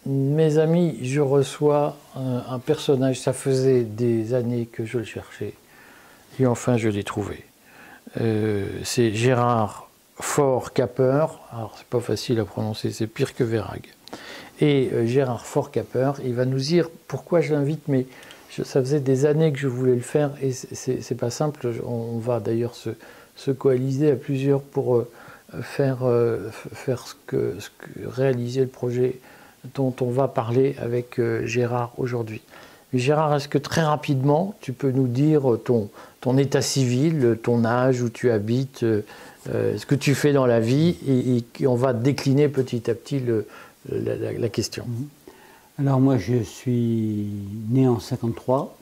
mes amis, je reçois un personnage, ça faisait des années que je le cherchais, et enfin je l'ai trouvé. C'est Gérard Faure-Capper, alors c'est pas facile à prononcer, c'est pire que Verhaeghe. Et Gérard Faure-Capper, il va nous dire pourquoi je l'invite, mais ça faisait des années que je voulais le faire, et c'est pas simple, on va d'ailleurs se coaliser à plusieurs pour réaliser le projet dont on va parler avec Gérard aujourd'hui. Gérard, est-ce que très rapidement, tu peux nous dire ton état civil, ton âge, où tu habites, ce que tu fais dans la vie, et on va décliner petit à petit la question. Alors moi, je suis né en 53,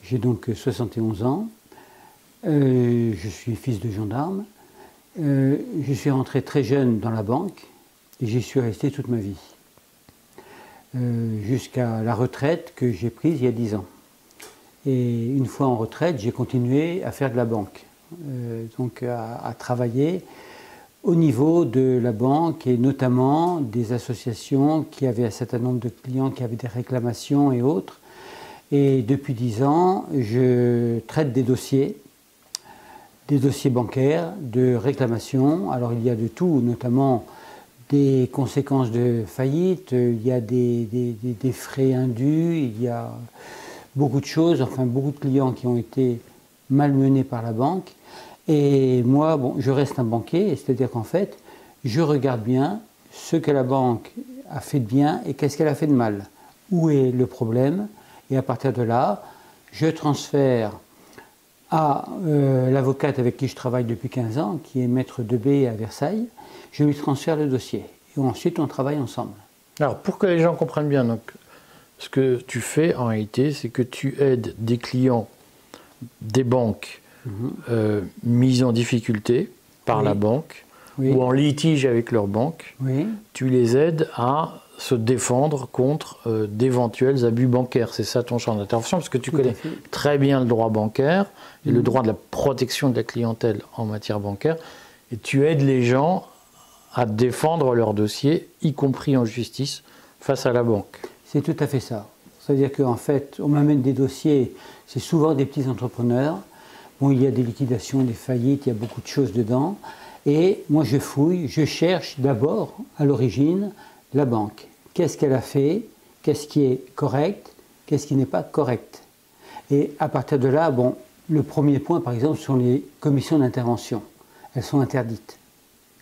j'ai donc 71 ans, je suis fils de gendarme, je suis rentré très jeune dans la banque et j'y suis resté toute ma vie. Jusqu'à la retraite que j'ai prise il y a 10 ans. Et une fois en retraite, j'ai continué à faire de la banque, donc à travailler au niveau de la banque et notamment des associations qui avaient un certain nombre de clients qui avaient des réclamations et autres. Et depuis 10 ans, je traite des dossiers bancaires, de réclamations. Alors il y a de tout, notamment des conséquences de faillite, il y a des frais indus, il y a beaucoup de choses, enfin beaucoup de clients qui ont été malmenés par la banque. Et moi, bon, je reste un banquier, c'est-à-dire qu'en fait, je regarde bien ce que la banque a fait de bien et qu'est-ce qu'elle a fait de mal. Où est le problème? Et à partir de là, je transfère à l'avocate avec qui je travaille depuis 15 ans, qui est maître Debay à Versailles, je lui transfère le dossier. Et ensuite, on travaille ensemble. Alors, pour que les gens comprennent bien, donc, ce que tu fais en réalité, c'est que tu aides des clients des banques mis en difficulté par la banque ou en litige avec leur banque. Tu les aides à se défendre contre d'éventuels abus bancaires. C'est ça ton champ d'intervention, parce que tu connais très bien le droit bancaire et le droit de la protection de la clientèle en matière bancaire. Et tu aides les gens à défendre leur dossier, y compris en justice, face à la banque. C'est tout à fait ça. C'est-à-dire qu'en fait, on m'amène des dossiers, c'est souvent des petits entrepreneurs. Bon, il y a des liquidations, des faillites, il y a beaucoup de choses dedans. Et moi, je fouille, je cherche d'abord, à l'origine, la banque. Qu'est-ce qu'elle a fait? Qu'est-ce qui est correct? Qu'est-ce qui n'est pas correct? Et à partir de là, bon, le premier point, par exemple, sont les commissions d'intervention. Elles sont interdites.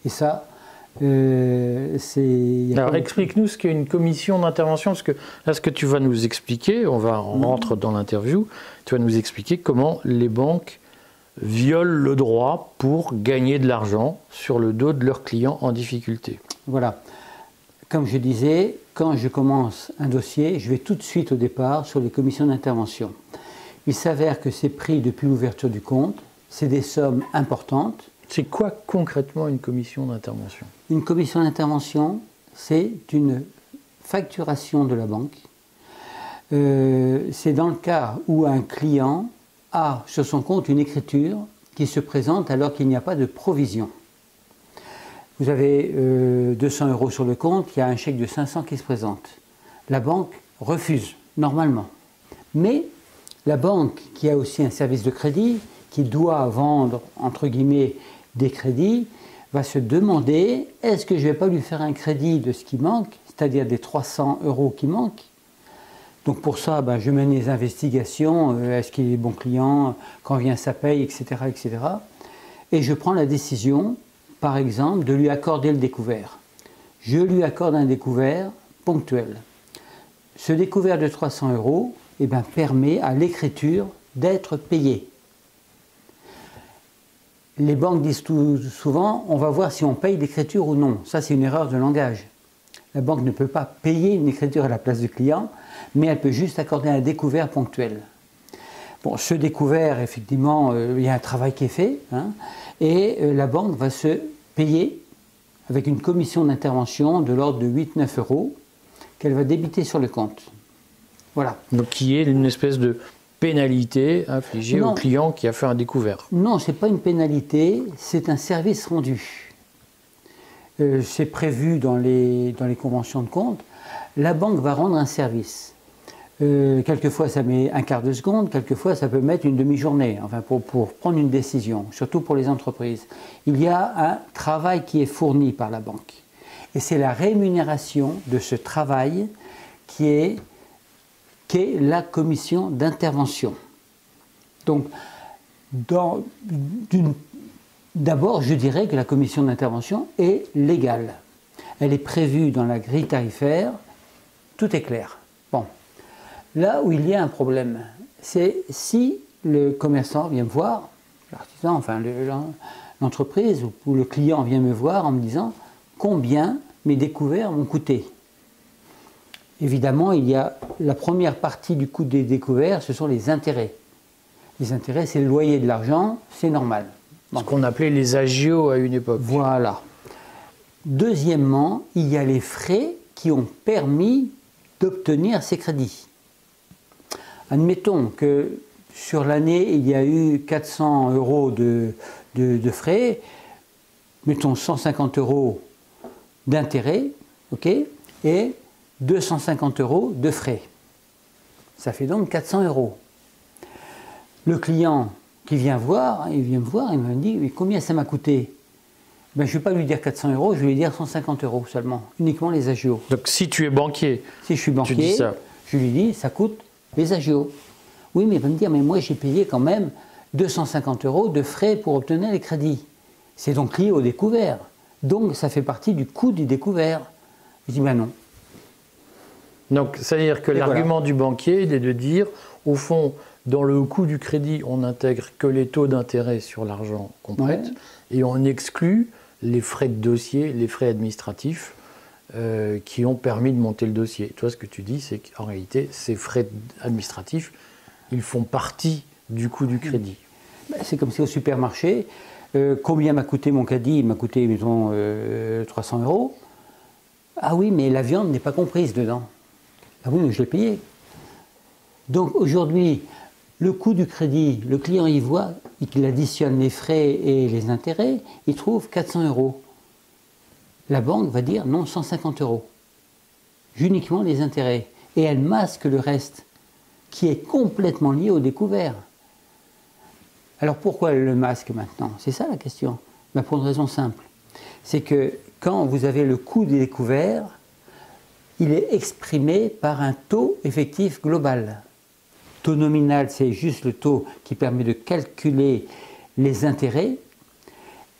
Et ça, Alors explique-nous ce qu'est une commission d'intervention, parce que là ce que tu vas nous expliquer, on rentre dans l'interview, tu vas nous expliquer comment les banques violent le droit pour gagner de l'argent sur le dos de leurs clients en difficulté. Voilà. Comme je disais, quand je commence un dossier, je vais tout de suite au départ sur les commissions d'intervention. Il s'avère que c'est pris depuis l'ouverture du compte, c'est des sommes importantes. C'est quoi concrètement une commission d'intervention? Une commission d'intervention, c'est une facturation de la banque. C'est dans le cas où un client a sur son compte une écriture qui se présente alors qu'il n'y a pas de provision. Vous avez 200 € sur le compte, il y a un chèque de 500 qui se présente. La banque refuse, normalement. Mais la banque, qui a aussi un service de crédit, qui doit vendre, entre guillemets, des crédits, va se demander, est-ce que je ne vais pas lui faire un crédit de ce qui manque, c'est-à-dire des 300 € qui manquent. Donc pour ça, je mène les investigations, est-ce qu'il est bon client, quand vient sa paye, etc., etc. Et je prends la décision, par exemple, de lui accorder le découvert. Je lui accorde un découvert ponctuel. Ce découvert de 300 € permet à l'écriture d'être payée. Les banques disent tout souvent, on va voir si on paye l'écriture ou non. Ça, c'est une erreur de langage. La banque ne peut pas payer une écriture à la place du client, mais elle peut juste accorder un découvert ponctuel. Bon, ce découvert, effectivement, il y a un travail qui est fait, et la banque va se payer avec une commission d'intervention de l'ordre de 8-9 € qu'elle va débiter sur le compte. Voilà. Donc, qui est une espèce de pénalité infligée au client qui a fait un découvert? Non, ce n'est pas une pénalité, c'est un service rendu. C'est prévu dans les conventions de compte. La banque va rendre un service. Quelquefois, ça met un quart de seconde, quelquefois, ça peut mettre une demi-journée, enfin, pour prendre une décision, surtout pour les entreprises. Il y a un travail qui est fourni par la banque. Et c'est la rémunération de ce travail qu'est la commission d'intervention. Donc, d'abord, je dirais que la commission d'intervention est légale. Elle est prévue dans la grille tarifaire, tout est clair. Bon. Là où il y a un problème, c'est si le commerçant vient me voir, l'artisan, enfin l'entreprise ou le client vient me voir en me disant combien mes découverts m'ont coûté. Évidemment, il y a la première partie du coût des découverts, ce sont les intérêts. Les intérêts, c'est le loyer de l'argent, c'est normal. Bon. Ce qu'on appelait les agios à une époque. Voilà. Deuxièmement, il y a les frais qui ont permis d'obtenir ces crédits. Admettons que sur l'année, il y a eu 400 € de frais, mettons 150 € d'intérêt, ok, et 250 € de frais. Ça fait donc 400 €. Le client qui vient me voir, il me dit mais combien ça m'a coûté? Ben, je ne vais pas lui dire 400 €, je vais lui dire 150 € seulement, uniquement les agios. Donc si tu es banquier, si je suis banquier, tu dis ça. Je lui dis ça coûte les agios. Oui, mais il va me dire mais moi j'ai payé quand même 250 € de frais pour obtenir les crédits. C'est donc lié au découvert. Donc ça fait partie du coût du découvert. Je dis ben non. Donc ça veut dire que l'argument du banquier il est de dire au fond dans le coût du crédit on n'intègre que les taux d'intérêt sur l'argent qu'on prête et on exclut les frais de dossier, les frais administratifs qui ont permis de monter le dossier. Toi, ce que tu dis, c'est qu'en réalité, ces frais administratifs, ils font partie du coût du crédit. C'est comme si au supermarché, combien m'a coûté mon caddie? Il m'a coûté, mettons, 300 €. Ah oui, mais la viande n'est pas comprise dedans. Ah oui, mais je l'ai payé. Donc aujourd'hui, le coût du crédit, le client y voit, il additionne les frais et les intérêts, il trouve 400 €. La banque va dire non, 150 €. Uniquement les intérêts. Et elle masque le reste, qui est complètement lié au découvert. Alors pourquoi elle le masque maintenant? C'est ça la question. Ben pour une raison simple. C'est que quand vous avez le coût des découverts, il est exprimé par un taux effectif global. Taux nominal, c'est juste le taux qui permet de calculer les intérêts.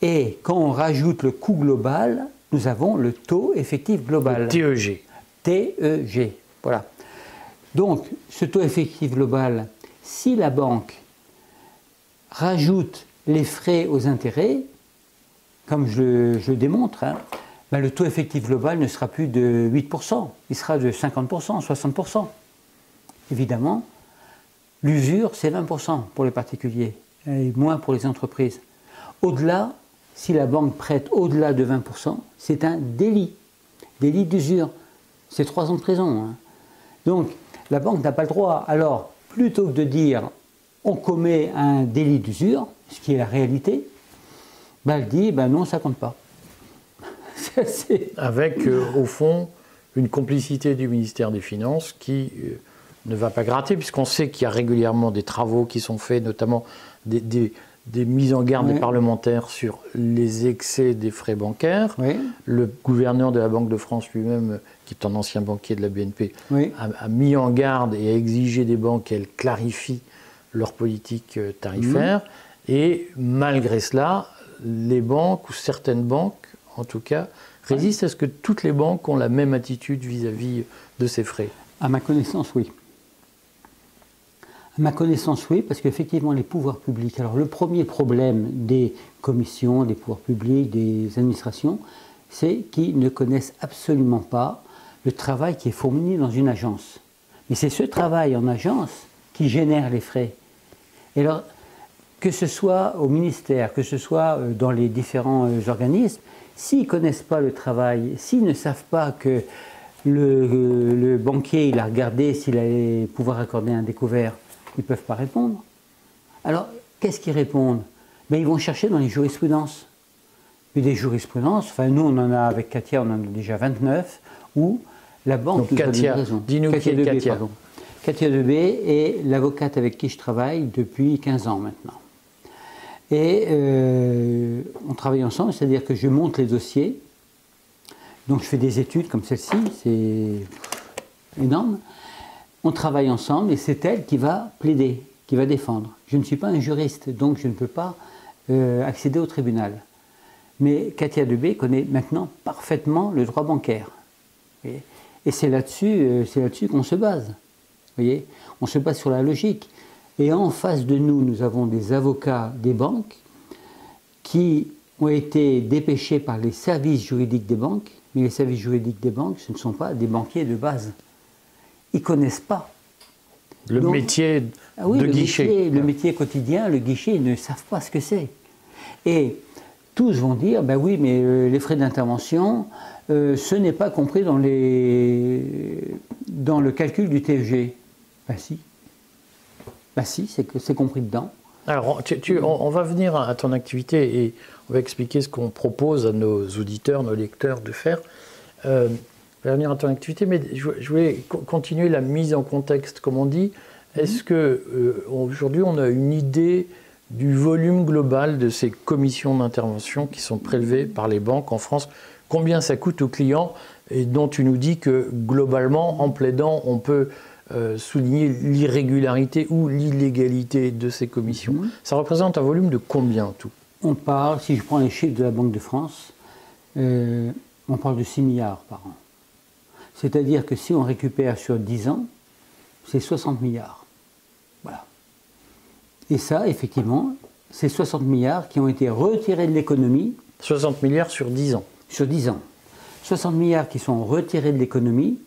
Et quand on rajoute le coût global, nous avons le taux effectif global. Le TEG. TEG, voilà. Donc, ce taux effectif global, si la banque rajoute les frais aux intérêts, comme je le démontre, ben le taux effectif global ne sera plus de 8%, il sera de 50%, 60%. Évidemment, l'usure, c'est 20% pour les particuliers, et moins pour les entreprises. Au-delà, si la banque prête au-delà de 20%, c'est un délit d'usure. C'est 3 ans de prison. Donc, la banque n'a pas le droit. Alors, plutôt que de dire on commet un délit d'usure, ce qui est la réalité, ben elle dit ben non, ça compte pas. Avec, au fond, une complicité du ministère des Finances qui ne va pas gratter, puisqu'on sait qu'il y a régulièrement des travaux qui sont faits, notamment des mises en garde des parlementaires sur les excès des frais bancaires. Oui. Le gouverneur de la Banque de France lui-même, qui est un ancien banquier de la BNP, a mis en garde et a exigé des banques qu'elles clarifient leur politique tarifaire. Et malgré cela, les banques, ou certaines banques en tout cas, résistent. Est-ce que toutes les banques ont la même attitude vis-à-vis de ces frais? À ma connaissance, oui. À ma connaissance, oui, parce qu'effectivement, les pouvoirs publics... Alors, le premier problème des commissions, des pouvoirs publics, des administrations, c'est qu'ils ne connaissent absolument pas le travail qui est fourni dans une agence. Mais c'est ce travail en agence qui génère les frais. Et alors, que ce soit au ministère, que ce soit dans les différents organismes, s'ils ne connaissent pas le travail, s'ils ne savent pas que le banquier il a regardé s'il allait pouvoir accorder un découvert, ils ne peuvent pas répondre. Alors, qu'est-ce qu'ils répondent? Ben, ils vont chercher dans les jurisprudences. Et des jurisprudences, enfin nous on en a avec Katia, on en a déjà 29, où La banque donc nous a donné Katia, raison. dis-nous qui est Debay, Katia. pardon. Katia Debay est l'avocate avec qui je travaille depuis 15 ans maintenant. Et on travaille ensemble, c'est-à-dire que je monte les dossiers. Donc je fais des études comme celle-ci, c'est énorme. On travaille ensemble et c'est elle qui va plaider, qui va défendre. Je ne suis pas un juriste, donc je ne peux pas accéder au tribunal. Mais Katia Debay connaît maintenant parfaitement le droit bancaire. Et c'est là-dessus qu'on se base. Vous voyez, on se base sur la logique. Et en face de nous, nous avons des avocats des banques qui ont été dépêchés par les services juridiques des banques. Mais les services juridiques des banques, ce ne sont pas des banquiers de base. Ils ne connaissent pas. Le métier de guichet. Le métier quotidien, le guichet, ils ne savent pas ce que c'est. Et tous vont dire, ben oui, mais les frais d'intervention, ce n'est pas compris dans le calcul du TEG. Ben si. Ben si, c'est compris dedans. Alors, on va venir à ton activité et on va expliquer ce qu'on propose à nos auditeurs, nos lecteurs de faire. On va venir à ton activité, mais je voulais continuer la mise en contexte, comme on dit. Est-ce qu'aujourd'hui, on a une idée du volume global de ces commissions d'intervention qui sont prélevées par les banques en France? Combien ça coûte aux clients et dont tu nous dis que globalement, en plaidant, on peut souligner l'irrégularité ou l'illégalité de ces commissions. Ça représente un volume de combien tout? On parle, si je prends les chiffres de la Banque de France, on parle de 6 milliards par an. C'est-à-dire que si on récupère sur 10 ans, c'est 60 milliards. Voilà. Et ça, effectivement, c'est 60 milliards qui ont été retirés de l'économie. 60 milliards sur 10 ans. Sur 10 ans. 60 milliards qui sont retirés de l'économie.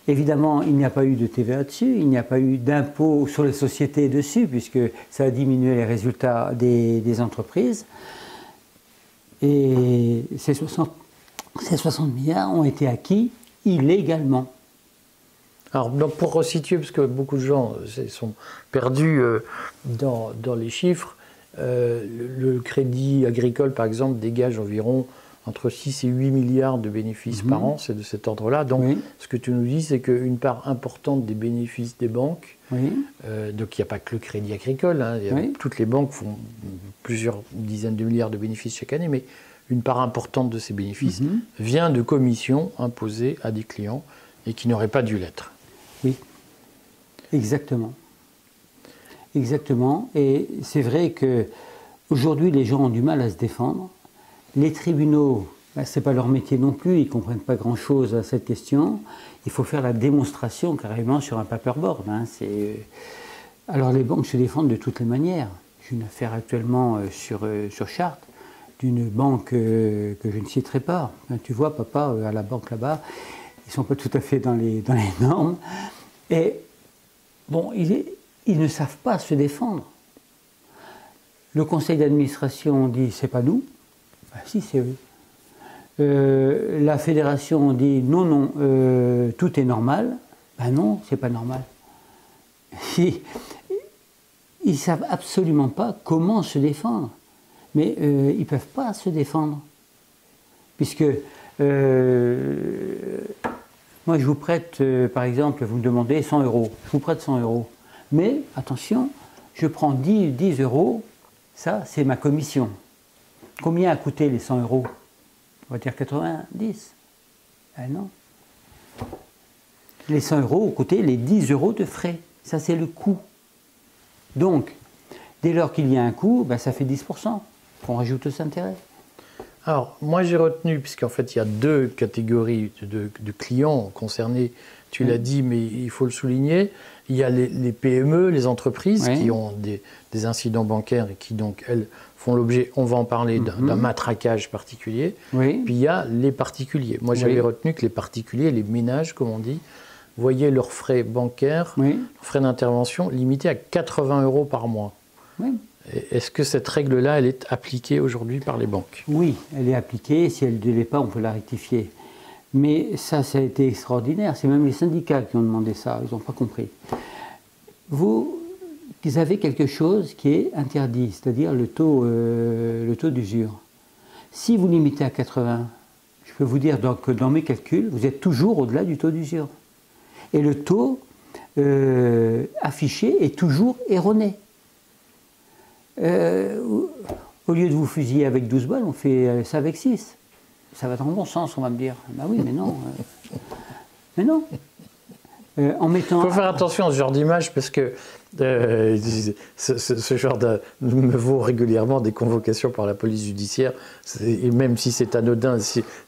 Évidemment, il n'y a pas eu de TVA dessus, il n'y a pas eu d'impôt sur les sociétés dessus, puisque ça a diminué les résultats des entreprises. Et ces 60 milliards ont été acquis illégalement. Alors, donc pour resituer, parce que beaucoup de gens sont perdus dans les chiffres, le crédit agricole, par exemple, dégage environ entre 6 et 8 milliards de bénéfices par an, c'est de cet ordre-là. Donc, ce que tu nous dis, c'est qu'une part importante des bénéfices des banques, donc il n'y a pas que le crédit agricole, hein, toutes les banques font plusieurs dizaines de milliards de bénéfices chaque année, mais une part importante de ces bénéfices vient de commissions imposées à des clients et qui n'auraient pas dû l'être. Oui, exactement. Exactement. Et c'est vrai qu'aujourd'hui, les gens ont du mal à se défendre. Les tribunaux, ben, ce n'est pas leur métier non plus, ils ne comprennent pas grand-chose à cette question. Il faut faire la démonstration carrément sur un paperboard. Hein. Alors les banques se défendent de toutes les manières. J'ai une affaire actuellement sur Chartres, d'une banque que je ne citerai pas. Ben, tu vois, papa, à la banque là-bas, ils ne sont pas tout à fait dans les normes. Et bon, ils ne savent pas se défendre. Le conseil d'administration dit, c'est pas nous. Ben, si, c'est eux. La fédération dit non, non, tout est normal. Ben non, c'est pas normal. Ils ne savent absolument pas comment se défendre. Mais ils ne peuvent pas se défendre. Puisque moi je vous prête, par exemple, vous me demandez 100 €. Je vous prête 100 €. Mais attention, je prends 10 €, ça c'est ma commission. Combien a coûté les 100 €? On va dire 90. Ben non. Les 100 € ont coûté les 10 € de frais. Ça, c'est le coût. Donc, dès lors qu'il y a un coût, ben, ça fait 10% qu'on rajoute aux intérêts. Alors, moi, j'ai retenu, puisqu'en fait, il y a deux catégories de clients concernés. Tu l'as dit, mais il faut le souligner. Il y a les PME, les entreprises qui ont des incidents bancaires et qui, donc, elles, font l'objet, on va en parler, d'un matraquage particulier. Puis il y a les particuliers. Moi, j'avais retenu que les particuliers, les ménages, comme on dit, voyaient leurs frais bancaires, leurs frais d'intervention limités à 80 € par mois. Est-ce que cette règle-là, elle est appliquée aujourd'hui par les banques? Oui, elle est appliquée. Si elle ne l'est pas, on peut la rectifier. Mais ça a été extraordinaire. C'est même les syndicats qui ont demandé ça. Ils n'ont pas compris. Vous avez quelque chose qui est interdit, c'est-à-dire le taux d'usure. Si vous limitez à 80, je peux vous dire que dans mes calculs, vous êtes toujours au-delà du taux d'usure. Et le taux affiché est toujours erroné. Au lieu de vous fusiller avec 12 balles, on fait ça avec 6. Ça va dans le bon sens, on va me dire. Ben oui, mais non. Mais non. En mettant... Il faut faire attention à ce genre d'image parce que ce genre de me vaut régulièrement des convocations par la police judiciaire. Et même si c'est anodin,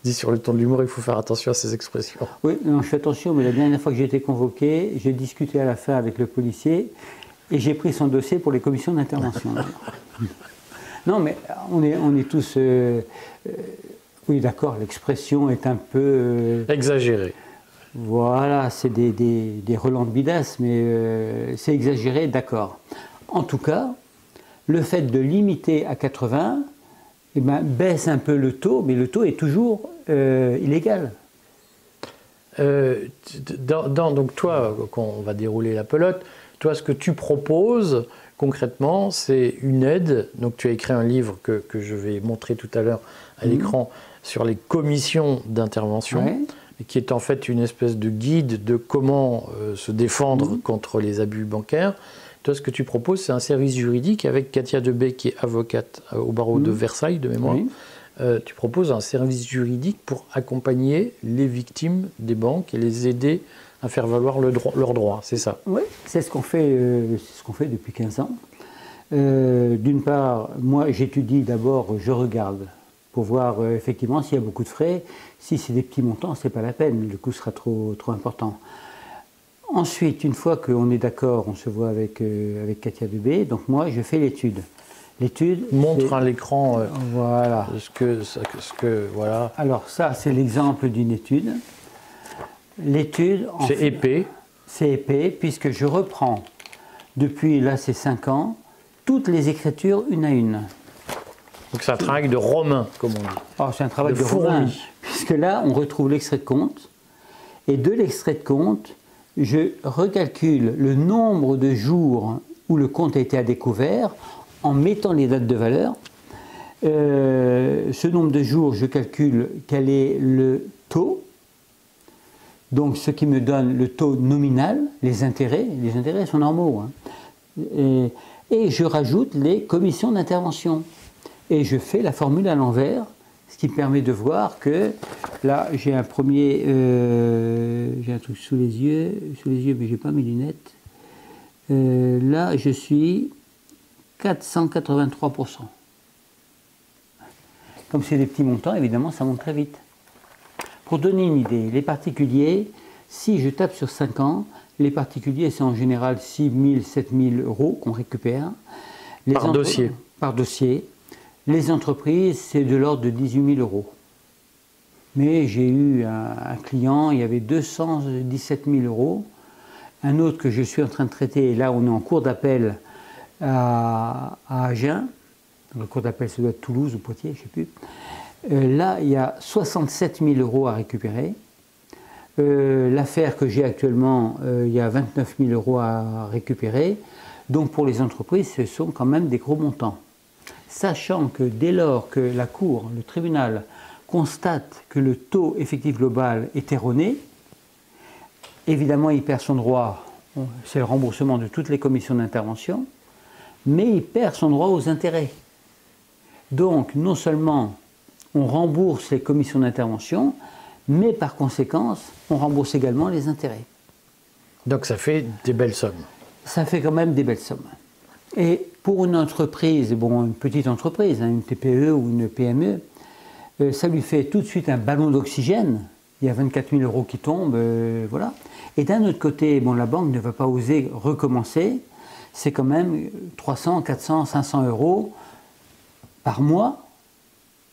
dit sur le ton de l'humour, il faut faire attention à ces expressions. Oui, non, je fais attention, mais la dernière fois que j'ai été convoqué, j'ai discuté à la fin avec le policier et j'ai pris son dossier pour les commissions d'intervention. Non, mais on est tous... oui, d'accord, l'expression est un peu... exagérée. Voilà, c'est des relents de bidasse, mais c'est exagéré, d'accord. En tout cas, le fait de limiter à 80 eh ben, baisse un peu le taux, mais le taux est toujours illégal. Donc toi, quand on va dérouler la pelote, toi ce que tu proposes concrètement, c'est une aide. Donc tu as écrit un livre que je vais montrer tout à l'heure à l'écran sur les commissions d'intervention. Ouais. Qui est en fait une espèce de guide de comment se défendre contre les abus bancaires. Toi, ce que tu proposes, c'est un service juridique avec Katia Debay, qui est avocate au barreau de Versailles, de mémoire. Tu proposes un service juridique pour accompagner les victimes des banques et les aider à faire valoir leurs droits, c'est ça? Oui, c'est ce qu'on fait, depuis 15 ans. D'une part, moi, j'étudie d'abord, je regarde, pour voir effectivement s'il y a beaucoup de frais. Si c'est des petits montants, ce n'est pas la peine, le coût sera trop important. Ensuite, une fois qu'on est d'accord, on se voit avec Katia Debay, donc moi je fais l'étude. L'étude montre à l'écran voilà. Voilà. Alors ça, c'est l'exemple d'une étude. L'étude... C'est épais. C'est épais, puisque je reprends, depuis là c'est 5 ans, toutes les écritures une à une. Donc c'est un travail de romain, comme on dit. Oh, c'est un travail de romain, puisque là, on retrouve l'extrait de compte, et de l'extrait de compte, je recalcule le nombre de jours où le compte a été à découvert, en mettant les dates de valeur. Ce nombre de jours, je calcule quel est le taux, donc ce qui me donne le taux nominal, les intérêts sont normaux, hein. Et je rajoute les commissions d'intervention. Et je fais la formule à l'envers, ce qui me permet de voir que là j'ai un premier, j'ai un truc sous les yeux mais j'ai pas mes lunettes. Là je suis 483%. Comme c'est des petits montants, évidemment ça monte très vite. Pour donner une idée, les particuliers, si je tape sur 5 ans, les particuliers c'est en général 6 000, 7 000 euros qu'on récupère. Par dossier. Par dossier. Les entreprises, c'est de l'ordre de 18 000 euros. Mais j'ai eu un client, il y avait 217 000 euros. Un autre que je suis en train de traiter, et là on est en cours d'appel à Agen. Le cours d'appel, ça doit être Toulouse ou Poitiers, je ne sais plus. Là, il y a 67 000 euros à récupérer. L'affaire que j'ai actuellement, il y a 29 000 euros à récupérer. Donc pour les entreprises, ce sont quand même des gros montants. Sachant que dès lors que la Cour, le tribunal, constate que le taux effectif global est erroné, évidemment il perd son droit, c'est le remboursement de toutes les commissions d'intervention, mais il perd son droit aux intérêts. Donc non seulement on rembourse les commissions d'intervention, mais par conséquence on rembourse également les intérêts. Donc ça fait des belles sommes. Ça fait quand même des belles sommes. Et pour une entreprise, bon, une petite entreprise, hein, une TPE ou une PME, ça lui fait tout de suite un ballon d'oxygène. Il y a 24 000 euros qui tombent, voilà. Et d'un autre côté, bon, la banque ne va pas oser recommencer. C'est quand même 300, 400, 500 euros par mois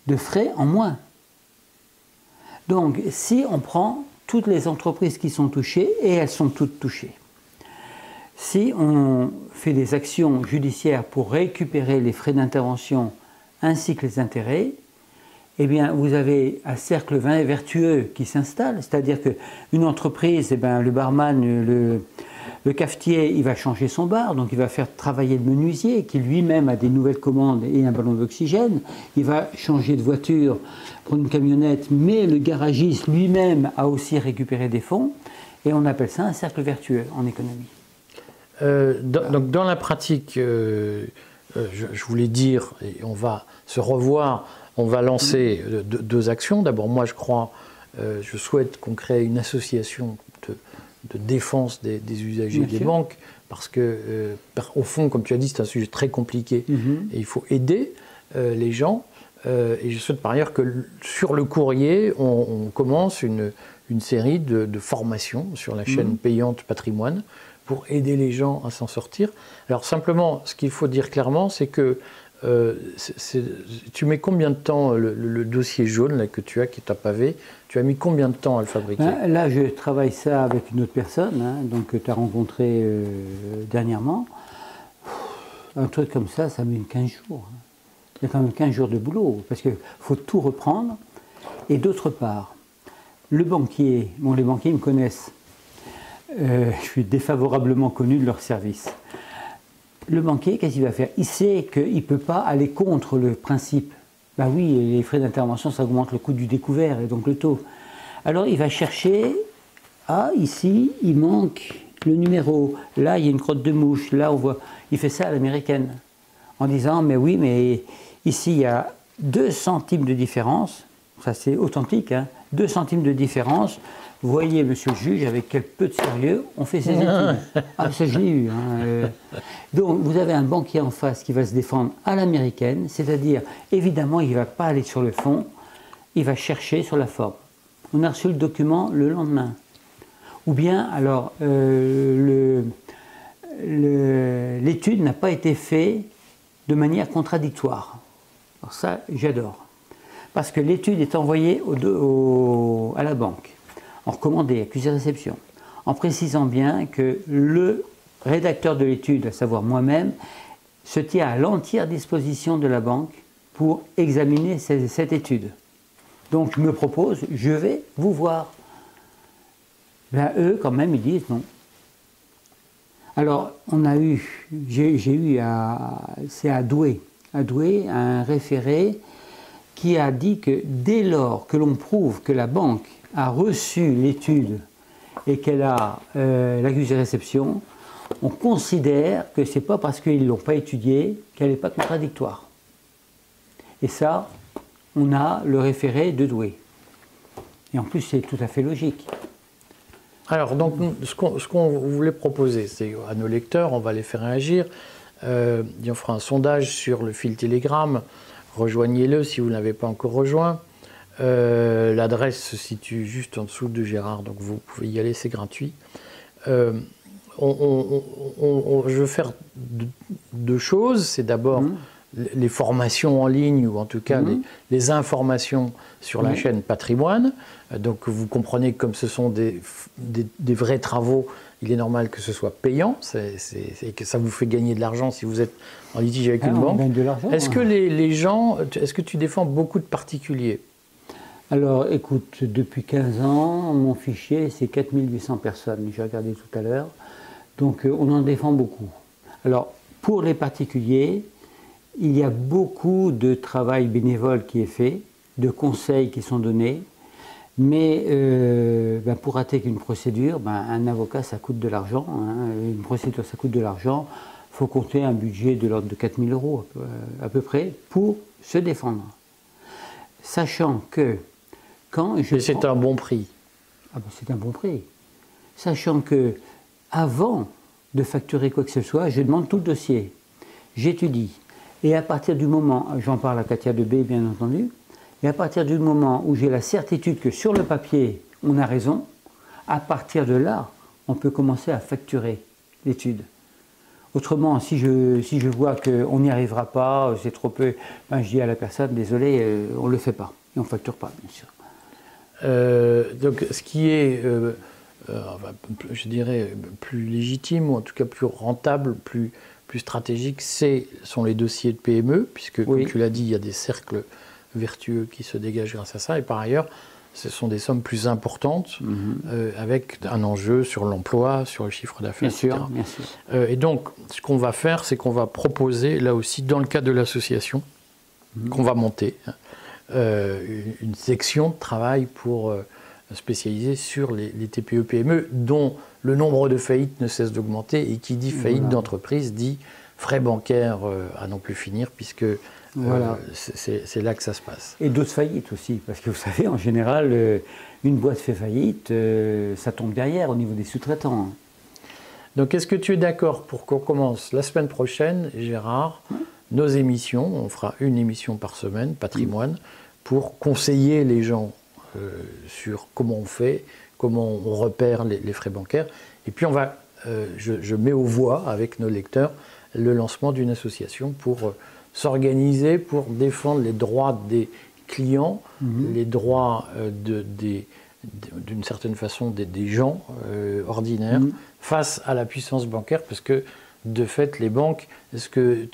de frais en moins. Donc, si on prend toutes les entreprises qui sont touchées, et elles sont toutes touchées, si on fait des actions judiciaires pour récupérer les frais d'intervention ainsi que les intérêts, eh bien, vous avez un cercle vertueux qui s'installe, c'est-à-dire qu'une entreprise, eh bien, le barman, Le cafetier, il va changer son bar, donc il va faire travailler le menuisier, qui lui-même a des nouvelles commandes et un ballon d'oxygène. Il va changer de voiture, prendre une camionnette, mais le garagiste lui-même a aussi récupéré des fonds. Et on appelle ça un cercle vertueux en économie. Donc dans la pratique, je voulais dire, et on va se revoir, on va lancer deux actions. D'abord, moi je crois, je souhaite qu'on crée une association de défense des usagers des banques, parce que, au fond, comme tu as dit, c'est un sujet très compliqué, et il faut aider les gens. Et je souhaite par ailleurs que sur le courrier, on commence une série de formations sur la chaîne payante Patrimoine pour aider les gens à s'en sortir. Alors simplement, ce qu'il faut dire clairement, c'est que tu mets combien de temps le dossier jaune là, que tu as, qui est à pavé, tu as mis combien de temps à le fabriquer? Là, je travaille ça avec une autre personne, donc, que tu as rencontré dernièrement. Un truc comme ça met 15 jours. Il y a quand même 15 jours de boulot, parce qu'il faut tout reprendre. Et d'autre part, le banquier, bon, les banquiers me connaissent, je suis défavorablement connu de leur service. Le banquier, qu'est-ce qu'il va faire? Il sait qu'il ne peut pas aller contre le principe. Ben oui, les frais d'intervention, ça augmente le coût du découvert et donc le taux. Alors il va chercher, ici, il manque le numéro, là, il y a une crotte de mouche, là, on voit. Il fait ça à l'américaine, en disant, mais oui, mais ici, il y a 2 centimes de différence, ça c'est authentique, 2 centimes de différence. Voyez, monsieur le juge, avec quel peu de sérieux on fait ces études. Ça, je l'ai eu. Donc, vous avez un banquier en face qui va se défendre à l'américaine, c'est-à-dire, évidemment, il ne va pas aller sur le fond, il va chercher sur la forme. On a reçu le document le lendemain. Ou bien, alors, l'étude n'a pas été faite de manière contradictoire. Alors ça, j'adore. Parce que l'étude est envoyée à la banque, en recommandé, accusé-réception, en précisant bien que le rédacteur de l'étude, à savoir moi-même, se tient à l'entière disposition de la banque pour examiner cette étude. Donc je me propose, je vais vous voir. Ben, eux, quand même, ils disent non. Alors, j'ai eu c'est à Douai, un référé qui a dit que dès lors que l'on prouve que la banque a reçu l'étude et qu'elle a l'accusé-réception, on considère que ce n'est pas parce qu'ils ne l'ont pas étudiée qu'elle n'est pas contradictoire. Et ça, on a le référé de Douai. Et en plus, c'est tout à fait logique. Alors, donc, ce qu'on voulait proposer, c'est à nos lecteurs, on va les faire réagir. On fera un sondage sur le fil Telegram. Rejoignez-le si vous ne l'avez pas encore rejoint. L'adresse se situe juste en dessous de Gérard, donc vous pouvez y aller, c'est gratuit. Je veux faire deux choses. C'est d'abord les formations en ligne, ou en tout cas les informations sur la chaîne Patrimoine. Donc vous comprenez que comme ce sont des vrais travaux, il est normal que ce soit payant, et que ça vous fait gagner de l'argent si vous êtes en litige avec une banque. Est-ce que les gens, est-ce que tu défends beaucoup de particuliers? Alors écoute, depuis 15 ans, mon fichier c'est 4800 personnes, j'ai regardé tout à l'heure, donc on en défend beaucoup. Alors pour les particuliers, il y a beaucoup de travail bénévole qui est fait, de conseils qui sont donnés, mais pour attaquer une procédure, un avocat ça coûte de l'argent, une procédure ça coûte de l'argent, il faut compter un budget de l'ordre de 4000 € à peu près pour se défendre. Sachant que quand je... c'est un bon prix. C'est un bon prix. Sachant que avant de facturer quoi que ce soit, je demande tout le dossier, j'étudie. Et à partir du moment, j'en parle à Katia Debé bien entendu, et à partir du moment où j'ai la certitude que sur le papier, on a raison, à partir de là, on peut commencer à facturer l'étude. Autrement, si je vois qu'on n'y arrivera pas, c'est trop peu, je dis à la personne, désolé, on ne le fait pas, et on ne facture pas, bien sûr. Donc ce qui est, je dirais, plus légitime, ou en tout cas plus rentable, plus stratégique, sont les dossiers de PME, puisque, comme tu l'as dit, il y a des cercles vertueux qui se dégagent grâce à ça. Et par ailleurs, ce sont des sommes plus importantes, avec un enjeu sur l'emploi, sur le chiffre d'affaires, etc. Bien sûr. Et donc, ce qu'on va faire, c'est qu'on va proposer, là aussi, dans le cadre de l'association, qu'on va monter, une section de travail pour spécialisée sur les TPE-PME, dont le nombre de faillites ne cesse d'augmenter, et qui dit faillite d'entreprise dit frais bancaires à non plus finir, puisque c'est là que ça se passe. Et d'autres faillites aussi, parce que vous savez, en général, une boîte fait faillite, ça tombe derrière au niveau des sous-traitants. Donc, est-ce que tu es d'accord pour qu'on commence la semaine prochaine, Gérard, nos émissions, on fera une émission par semaine, patrimoine, pour conseiller les gens sur comment on fait, comment on repère les frais bancaires. Et puis, on va, je mets aux voix avec nos lecteurs le lancement d'une association pour s'organiser, pour défendre les droits des clients, les droits d'une certaine façon des gens ordinaires face à la puissance bancaire, parce que de fait les banques, est-ce que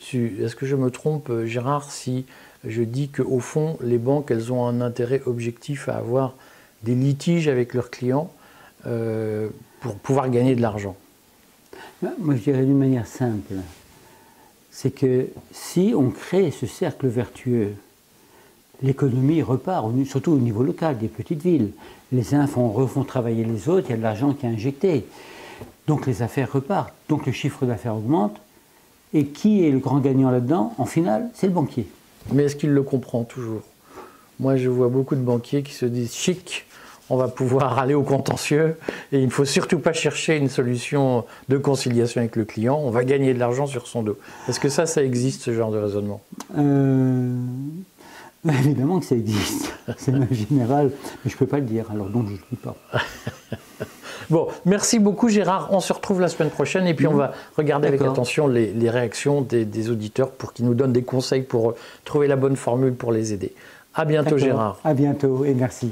je me trompe, Gérard, si je dis qu'au fond les banques, elles ont un intérêt objectif à avoir des litiges avec leurs clients pour pouvoir gagner de l'argent? Moi je dirais d'une manière simple, c'est que si on crée ce cercle vertueux, l'économie repart, surtout au niveau local, des petites villes. Les uns refont travailler les autres, il y a de l'argent qui est injecté. Donc les affaires repartent, donc le chiffre d'affaires augmente. Et qui est le grand gagnant là-dedans? En finale, c'est le banquier. Mais est-ce qu'il le comprend toujours? Moi, je vois beaucoup de banquiers qui se disent « chic, on va pouvoir aller au contentieux et il ne faut surtout pas chercher une solution de conciliation avec le client, on va gagner de l'argent sur son dos ». Est-ce que ça existe, ce genre de raisonnement? Évidemment que ça existe, c'est même général, mais je ne peux pas le dire, alors donc je ne le dis pas. Bon, merci beaucoup Gérard, on se retrouve la semaine prochaine et puis on va regarder avec attention les réactions des auditeurs pour qu'ils nous donnent des conseils pour trouver la bonne formule pour les aider. À bientôt Gérard. À bientôt et merci.